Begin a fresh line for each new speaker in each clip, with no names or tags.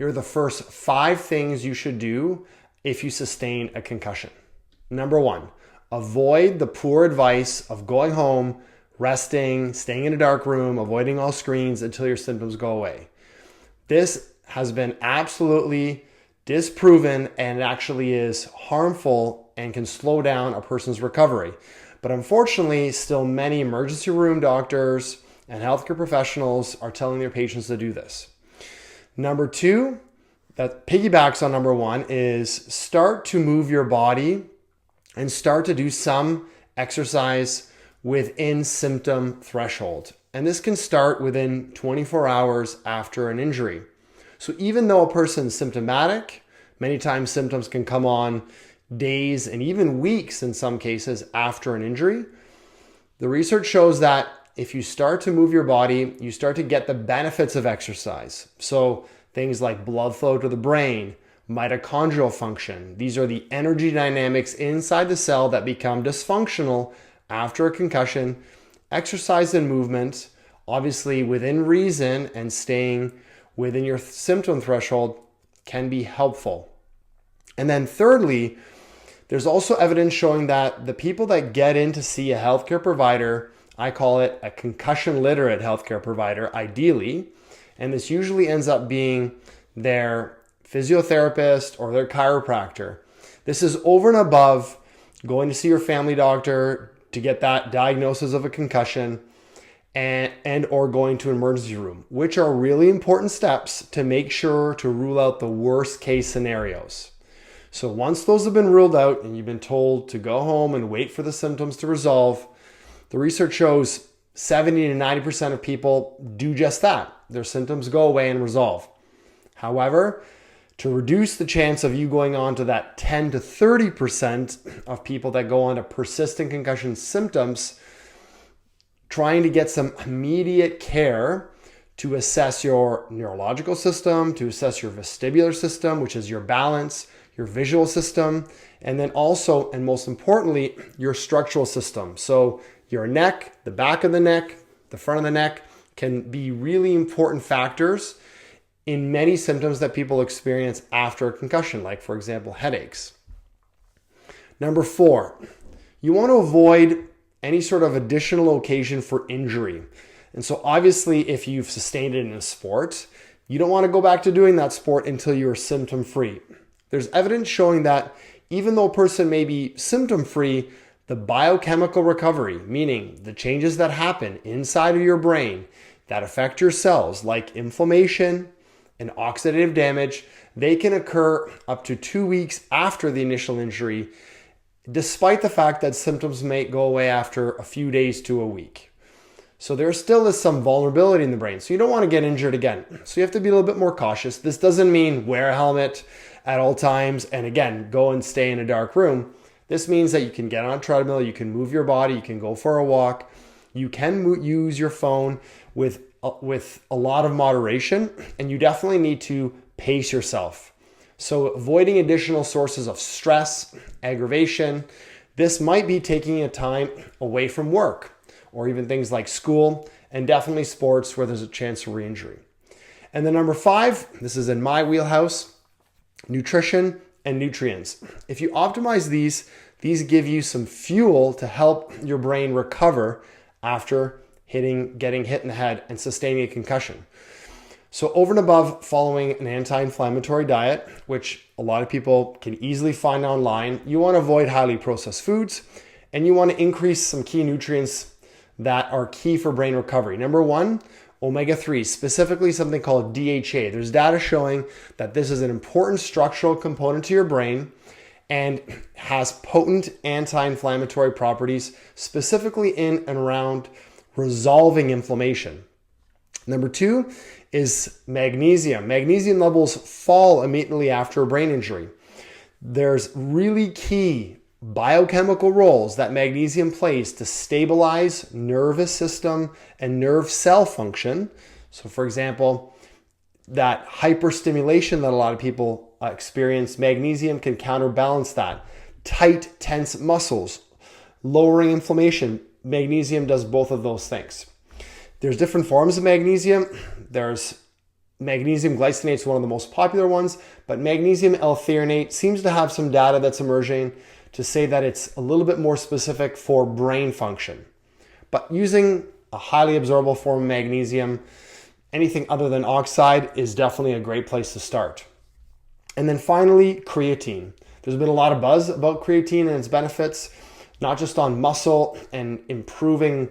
Here are the first 5 things you should do if you sustain a concussion. Number 1, avoid the poor advice of going home, resting, staying in a dark room, avoiding all screens until your symptoms go away. This has been absolutely disproven and actually is harmful and can slow down a person's recovery. But unfortunately, still many emergency room doctors and healthcare professionals are telling their patients to do this. Number 2, that piggybacks on number 1, is start to move your body and start to do some exercise within symptom threshold. And this can start within 24 hours after an injury. So even though a person's symptomatic, many times symptoms can come on days and even weeks in some cases after an injury. The research shows that if you start to move your body, you start to get the benefits of exercise. So things like blood flow to the brain, mitochondrial function. These are the energy dynamics inside the cell that become dysfunctional after a concussion. Exercise and movement, obviously within reason and staying within your symptom threshold, can be helpful. And then thirdly, there's also evidence showing that the people that get in to see a healthcare provider, I call it a concussion literate healthcare provider, ideally, and this usually ends up being their physiotherapist or their chiropractor. This is over and above going to see your family doctor to get that diagnosis of a concussion and or going to an emergency room, which are really important steps to make sure to rule out the worst case scenarios. So once those have been ruled out and you've been told to go home and wait for the symptoms to resolve, the research shows 70 to 90% of people do just that. Their symptoms go away and resolve. However, to reduce the chance of you going on to that 10 to 30% of people that go on to persistent concussion symptoms, trying to get some immediate care to assess your neurological system, to assess your vestibular system, which is your balance, your visual system, and then also, and most importantly, your structural system. So your neck, the back of the neck, the front of the neck can be really important factors in many symptoms that people experience after a concussion, like for example, headaches. Number 4, you want to avoid any sort of additional occasion for injury. And so obviously if you've sustained it in a sport, you don't want to go back to doing that sport until you're symptom free. There's evidence showing that even though a person may be symptom free, the biochemical recovery, meaning the changes that happen inside of your brain that affect your cells, like inflammation and oxidative damage, they can occur up to 2 weeks after the initial injury, despite the fact that symptoms may go away after a few days to a week. So there still is some vulnerability in the brain. So you don't want to get injured again. So you have to be a little bit more cautious. This doesn't mean wear a helmet at all times and again, go and stay in a dark room. This means that you can get on a treadmill, you can move your body, you can go for a walk, you can use your phone with a lot of moderation, and you definitely need to pace yourself. So avoiding additional sources of stress, aggravation. This might be taking a time away from work or even things like school and definitely sports where there's a chance of re-injury. And then number 5, this is in my wheelhouse, nutrition and nutrients. If you optimize these give you some fuel to help your brain recover after getting hit in the head and sustaining a concussion. So over and above following an anti-inflammatory diet, which a lot of people can easily find online, you want to avoid highly processed foods and you want to increase some key nutrients that are key for brain recovery. Number 1, omega-3, specifically something called DHA. There's data showing that this is an important structural component to your brain and has potent anti-inflammatory properties, specifically in and around resolving inflammation. Number 2 is magnesium. Magnesium levels fall immediately after a brain injury. There's really key biochemical roles that magnesium plays to stabilize nervous system and nerve cell function. So for example, that hyperstimulation that a lot of people experience, magnesium can counterbalance that. Tight, tense muscles, lowering inflammation. Magnesium does both of those things. There's different forms of magnesium. There's Magnesium glycinate is one of the most popular ones, but magnesium L-threonate seems to have some data that's emerging to say that it's a little bit more specific for brain function. But using a highly absorbable form of magnesium, anything other than oxide is definitely a great place to start. And then finally, creatine. There's been a lot of buzz about creatine and its benefits, not just on muscle and improving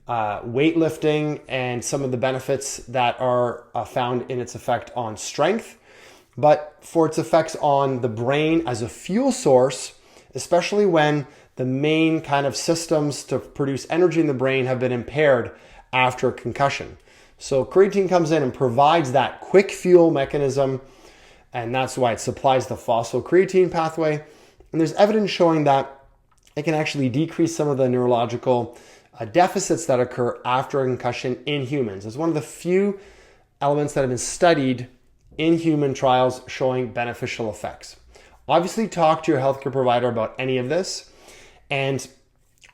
weightlifting and some of the benefits that are found in its effect on strength, but for its effects on the brain as a fuel source, especially when the main kind of systems to produce energy in the brain have been impaired after a concussion. So creatine comes in and provides that quick fuel mechanism, and that's why it supplies the phosphocreatine pathway. And there's evidence showing that it can actually decrease some of the neurological deficits that occur after a concussion in humans. It's one of the few elements that have been studied in human trials showing beneficial effects. Obviously, talk to your healthcare provider about any of this, and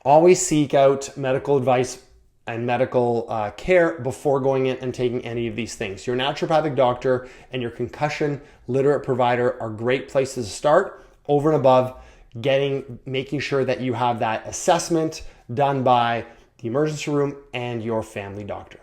always seek out medical advice and medical care before going in and taking any of these things. Your naturopathic doctor and your concussion literate provider are great places to start, over and above making sure that you have that assessment done by the emergency room and your family doctor.